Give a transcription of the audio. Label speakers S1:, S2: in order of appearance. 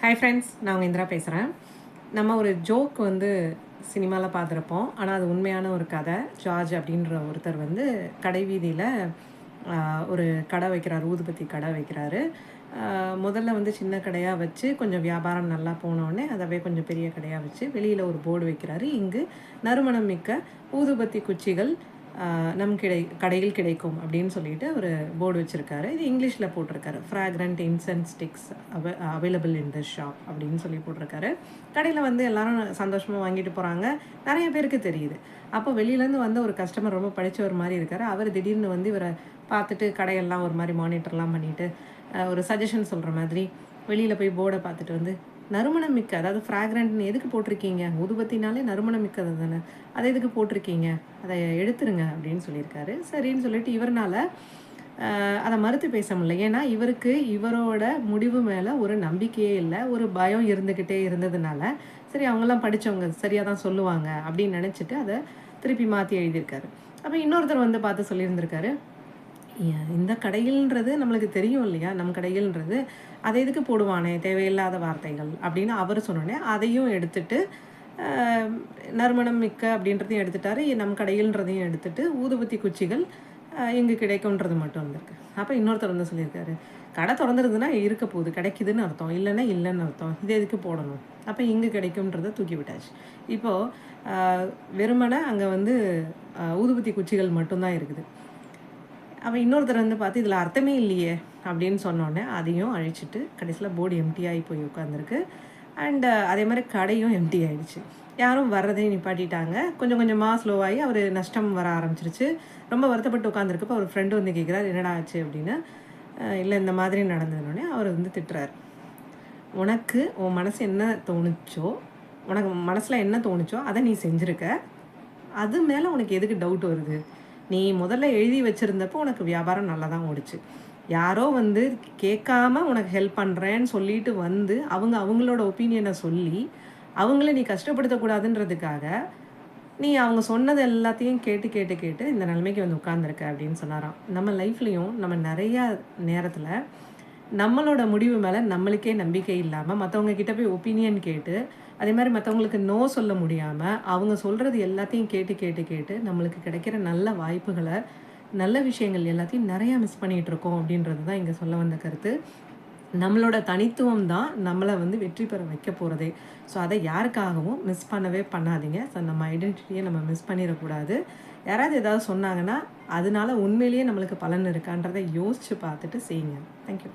S1: Hi friends, நான் உங்கள் இந்திரா பேசுகிறேன். நம்ம ஒரு ஜோக் சினிமாவில் பார்த்துருப்போம். ஆனால் அது உண்மையான ஒரு கதை. ஜார்ஜ் அப்படின்ற ஒருத்தர் கடை வீதியில் ஒரு கடை வைக்கிறார், ஊதுபத்தி கடை வைக்கிறாரு. முதல்ல சின்ன கடையாக வச்சு கொஞ்சம் வியாபாரம் நல்லா போனோடனே அதவே கொஞ்சம் பெரிய கடையாக வச்சு வெளியில் ஒரு போர்டு வைக்கிறாரு. இங்கு நறுமணம் மிக்க ஊதுபத்தி குச்சிகள் கடையில் கிடைக்கும் அப்படின்னு சொல்லிட்டு ஒரு போர்டு வச்சுருக்காரு. இது இங்கிலீஷில் போட்டிருக்காரு. Fragrant incense sticks available in this shop அப்படின்னு சொல்லி போட்டிருக்காரு. கடையில் எல்லாரும் சந்தோஷமாக வாங்கிட்டு போகிறாங்க. நிறைய பேருக்கு தெரியுது. அப்போ வெளியிலேருந்து ஒரு கஸ்டமர் ரொம்ப படித்தவர் மாதிரி இருக்கார். அவர் திடீர்னு இவரை பார்த்துட்டு கடையெல்லாம் ஒரு மாதிரி மானிட்டர்லாம் பண்ணிவிட்டு ஒரு சஜஷன் சொல்கிற மாதிரி வெளியில் போய் போர்டை பார்த்துட்டு நறுமணம் மிக்க, அதாவது ஃப்ராக்ரண்ட்னு எதுக்கு போட்டிருக்கீங்க? ஊதுபத்தினாலே நறுமணம் மிக்கது தானே, அதை எதுக்கு போட்டிருக்கீங்க? அதை எடுத்துருங்க அப்படின்னு சொல்லியிருக்காரு. சரின்னு சொல்லிட்டு இவரால் அதை மறுத்து பேச முடியல. ஏன்னா இவருக்கு இவரோட முடிவு மேலே ஒரு நம்பிக்கையே இல்லை, ஒரு பயம் இருந்துக்கிட்டே இருந்ததுனால சரி அவங்கெல்லாம் படித்தவங்க சரியாக தான் சொல்லுவாங்க அப்படின்னு நினச்சிட்டு அதை திருப்பி மாற்றி எழுதியிருக்காரு. அப்போ இன்னொருத்தர் பார்த்து சொல்லியிருந்திருக்காரு, இந்த கடையில்ன்றது நம்மளுக்கு தெரியும் இல்லையா, நம் கடையில்ன்றது அதை எதுக்கு போடுவானே தேவையில்லாத வார்த்தைகள் அப்படின்னு அவர் சொன்னோடனே அதையும் எடுத்துட்டு நறுமணம் மிக்க அப்படின்றதையும் எடுத்துட்டாரு, நம் கடையில்ன்றதையும் எடுத்துட்டு ஊதுபத்தி குச்சிகள் இங்கு கிடைக்கும்ன்றது மட்டும் வந்திருக்கு. அப்போ இன்னொருத்தர் சொல்லியிருக்காரு, கடை திறந்துருதுன்னா இருக்க போகுது, கிடைக்குதுன்னு அர்த்தம், இல்லைன்னா இல்லைன்னு அர்த்தம், இது எதுக்கு போடணும்? அப்போ இங்கு கிடைக்கும்ன்றதை தூக்கி விட்டாச்சு. இப்போது வெறுமனை அங்கே ஊதுபத்தி குச்சிகள் மட்டும்தான் இருக்குது. அவன் இன்னொருத்தர் பார்த்து இதில் அர்த்தமே இல்லையே அப்படின்னு சொன்னோடனே அதையும் அழிச்சிட்டு கடைசியில் போர்டு எம்டி ஆகி போய் உட்காந்துருக்கு. அண்டு அதே மாதிரி கடையும் எம்டி ஆகிடுச்சு. யாரும் வர்றதையும் நிப்பாட்டிட்டாங்க. கொஞ்சம் கொஞ்சமாக ஸ்லோவாகி அவர் நஷ்டம் வர ஆரம்பிச்சிருச்சு. ரொம்ப வருத்தப்பட்டு உட்காந்துருக்கப்போ அவர் ஃப்ரெண்டு கேட்குறாரு, என்னடா ஆச்சு அப்படின்னு. இல்லை இந்த மாதிரி நடந்ததுனோடனே அவர் திட்டுறாரு, உனக்கு உன் மனசு என்ன தோணுச்சோ, உனக்கு மனசில் என்ன தோணுச்சோ அதை நீ செஞ்சுருக்க, அது மேலே உனக்கு எதுக்கு டவுட் வருது? நீ முதல்ல எழுதி வச்சுருந்தப்போ உனக்கு வியாபாரம் நல்லா தான் ஓடிச்சு. யாரோ கேட்காம உனக்கு ஹெல்ப் பண்ணுறேன்னு சொல்லிட்டு அவங்களோட ஒப்பீனியனை சொல்லி அவங்கள நீ கஷ்டப்படுத்தக்கூடாதுன்றதுக்காக நீ அவங்க சொன்னது எல்லாத்தையும் கேட்டு கேட்டு கேட்டு இந்த நிலைமைக்கு உட்காந்துருக்க அப்படின்னு சொன்னாராம். நம்ம லைஃப்லேயும் நம்ம நிறையா நேரத்தில் நம்மளோட முடிவு மேலே நம்மளுக்கே நம்பிக்கை இல்லாமல் மற்றவங்க கிட்ட போய் ஒப்பீனியன் கேட்டு அதே மாதிரி மற்றவங்களுக்கு நோ சொல்ல முடியாமல் அவங்க சொல்கிறது எல்லாத்தையும் கேட்டு கேட்டு கேட்டு நம்மளுக்கு கிடைக்கிற நல்ல வாய்ப்புகளை, நல்ல விஷயங்கள் எல்லாத்தையும் நிறையா மிஸ் பண்ணிகிட்ருக்கோம் அப்படின்றது தான் இங்கே சொல்ல வந்த கருத்து. நம்மளோட தனித்துவம் தான் நம்மளை வெற்றி பெற வைக்க போகிறதே. ஸோ அதை யாருக்காகவும் மிஸ் பண்ணவே பண்ணாதீங்க. ஸோ நம்ம ஐடென்டிட்டியை நம்ம மிஸ் பண்ணிடக்கூடாது. யாராவது ஏதாவது சொன்னாங்கன்னா அதனால உண்மையிலேயே நம்மளுக்கு பலன் இருக்கான்றதை யோசித்து பார்த்துட்டு செய்யுங்க. தேங்க்யூ.